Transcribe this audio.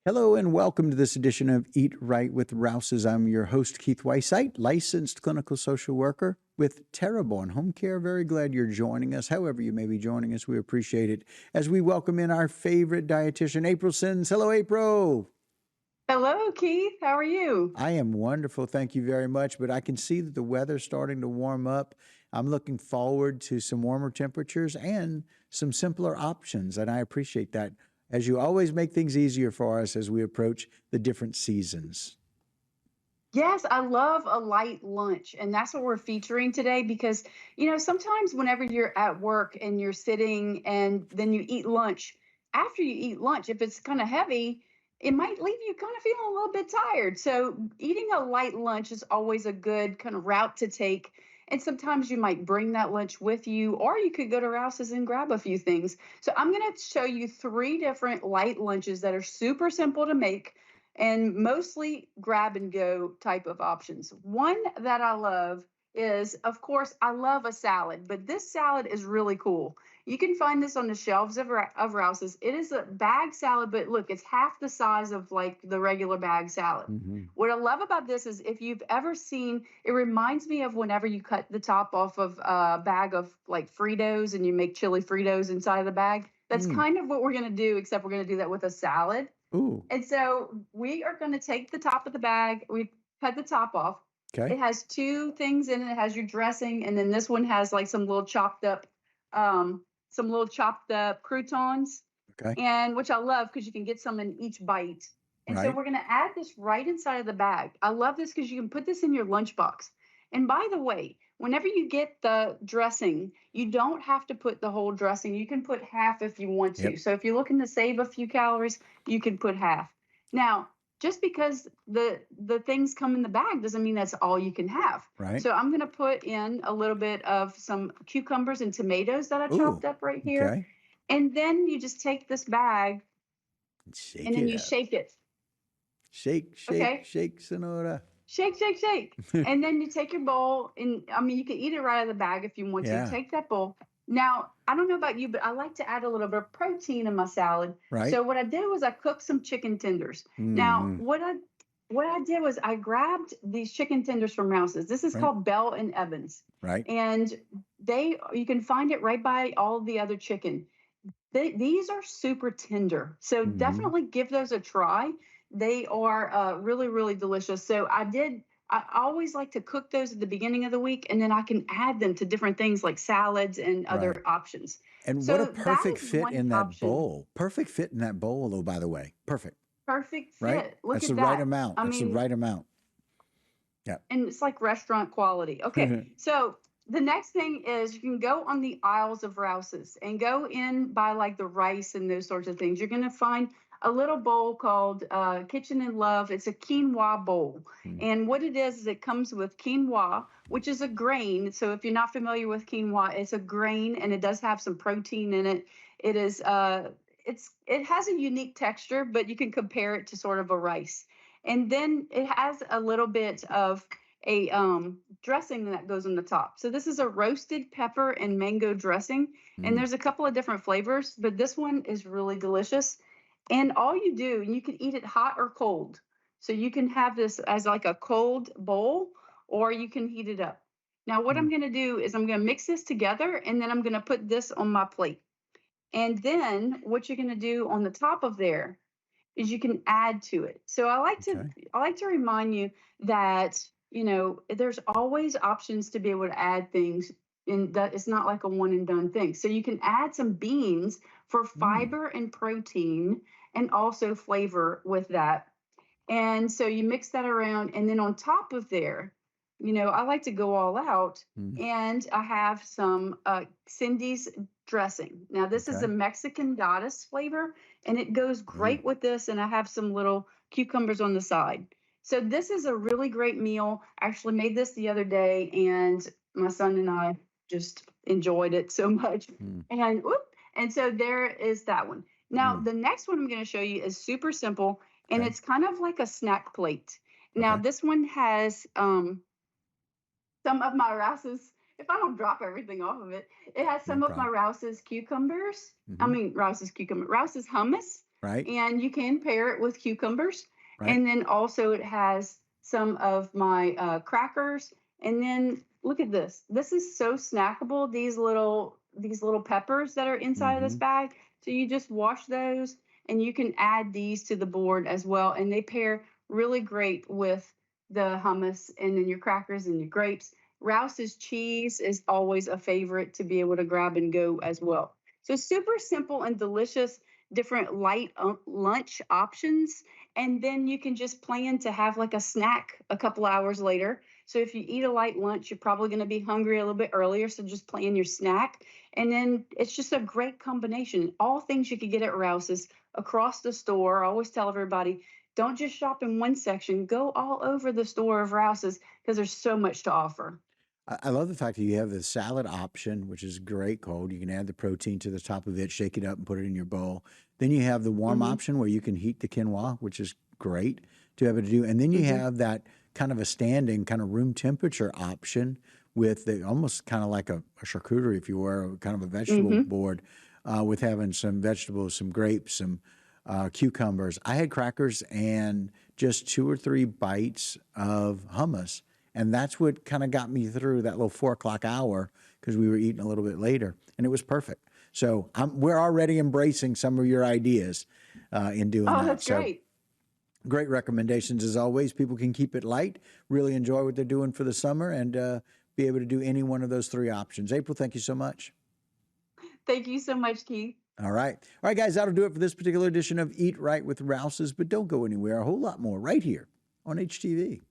Hello and welcome to this edition of Eat Right with Rouses. I'm your host, Keith Weisheit, licensed clinical social worker with Terrebonne Home Care. Very glad you're joining us. However you may be joining us, we appreciate it as we welcome in our favorite dietitian, April Sins. Hello, April. Hello, Keith. How are you? I am wonderful. Thank you very much. But I can see that the weather's starting to warm up. I'm looking forward to some warmer temperatures and some simpler options. And I appreciate that as you always make things easier for us as we approach the different seasons. Yes, I love a light lunch, and that's what we're featuring today because, sometimes whenever you're at work and you're sitting and then you eat lunch, after you eat lunch, if it's kind of heavy, it might leave you kind of feeling a little bit tired. So, eating a light lunch is always a good kind of route to take. And sometimes you might bring that lunch with you, or you could go to Rouse's and grab a few things. So, I'm going to show you three different light lunches that are super simple to make and mostly grab and go type of options. One that I love is, of course, I love a salad, but this salad is really cool. You can find this on the shelves of Rouse's. It is a bag salad, but look, it's half the size of like the regular bag salad. Hmm. What I love about this is if you've ever seen, it reminds me of whenever you cut the top off of a bag of like Fritos and you make chili Fritos inside of the bag. That's Mm. kind of what we're going to do, except we're going to do that with a salad. Ooh, And so we are going to take the top of the bag. We cut the top off. okay. It has two things in it. It has your dressing, and then this one has like um, some little chopped up croutons, Okay. and which I love because you can get some in each bite. And so Right. we're going to add this right inside of the bag. I love this because you can put this in your lunchbox. And by the way, whenever you get the dressing, you don't have to put the whole dressing. You can put half if you want to. Yep. So if you're looking to save a few calories, you can put half. Now, just because the things come in the bag doesn't mean that's all you can have. Right. So I'm going to put in a little bit of some cucumbers and tomatoes that I chopped Ooh, up right here. okay. And then you just take this bag and Shake then it you up. shake it. Shake, shake, Okay. shake, Sonora. Shake, shake, shake. And then you take your bowl, and I mean, you can eat it right out of the bag if you want to. Yeah. Take that bowl. Now, I don't know about you, but I like to add a little bit of protein in my salad. Right. So what I did was I cooked some chicken tenders. Now, Hmm. what I did was I grabbed these chicken tenders from Rouse's. This is Right. called Bell and Evans, Right. and they you can find it right by all the other chicken. These are super tender. So Hmm. definitely give those a try. They are really, really delicious. I always like to cook those at the beginning of the week, and then I can add them to different things like salads and Right. other options. And what a So that perfect is fit one in that option. bowl. Perfect fit in that bowl, though, by the way. Perfect. Perfect Right? fit. Look That's the at right that. amount. I That's the mean, right amount. Yeah. and it's like restaurant quality. Okay, so the next thing is you can go on the aisles of Rouse's and go in by like the rice and those sorts of things. You're going to find a little bowl called Kitchen and Love. It's a quinoa bowl. Mm. And what it is it comes with quinoa, which is a grain. So if you're not familiar with quinoa, it's a grain and it does have some protein in it. It is it has a unique texture, but you can compare it to sort of a rice. And then it has a little bit of a dressing that goes on the top. So this is a roasted pepper and mango dressing, and Mm. there's a couple of different flavors, but this one is really delicious. And all you do, you can eat it hot or cold. So you can have this as like a cold bowl, or you can heat it up. Now, what Mm. I'm going to do is I'm going to mix this together, and then I'm going to put this on my plate. And then what you're going to do on the top of there is you can add to it. So Okay. I like to remind you that, there's always options to be able to add things and that it's not like a one and done thing. So you can add some beans for Mm. fiber and protein and also flavor with that. And so you mix that around. And then on top of there, I like to go all out Mm. and I have some Cindy's dressing. Now, this is a Okay. Mexican goddess flavor and it goes Mm. great with this. And I have some little cucumbers on the side. So, this is a really great meal. I actually made this the other day and my son and I just enjoyed it so much. Mm. And whoop, and so there is that one. Now, Mm. the next one I'm going to show you is super simple and Okay. it's kind of like a snack plate. Now, Okay. this one has some of my Rouse's. If I don't drop everything off of it, it has No some of my problem. Rouse's cucumbers. I Hmm. mean, Rouse's hummus. Right. and you can pair it with cucumbers. Right. And then also it has some of my crackers. And then look at this. This is so snackable. These little peppers that are inside of this Mm-hmm. bag. So you just wash those, and you can add these to the board as well. And they pair really great with the hummus and then your crackers and your grapes. Rouse's cheese is always a favorite to be able to grab and go as well. So super simple and delicious, different light lunch options. And then you can just plan to have like a snack a couple hours later. So if you eat a light lunch, you're probably going to be hungry a little bit earlier. So just plan your snack. And then it's just a great combination. All things you could get at Rouse's across the store. I always tell everybody, don't just shop in one section, go all over the store of Rouse's because there's so much to offer. I love the fact that you have the salad option, which is great cold. You can add the protein to the top of it, shake it up, and put it in your bowl. Then you have the warm Hmm. option where you can heat the quinoa, which is great to be able to do. And then you Hmm. have that kind of a standing, kind of room temperature option with the almost kind of like a charcuterie, if you were, kind of a vegetable Hmm. board with having some vegetables, some grapes, some cucumbers. I had crackers and just 2 or 3 bites of hummus. And that's what kind of got me through that little 4 o'clock hour because we were eating a little bit later, and it was perfect. So we're already embracing some of your ideas in doing Oh, that. that's So great. great recommendations as always. People can keep it light, really enjoy what they're doing for the summer, and be able to do any one of those 3 options. April, thank you so much. Thank you so much, Keith. All right. All right, guys, that'll do it for this particular edition of Eat Right with Rouses, but don't go anywhere. A whole lot more right here on HTV.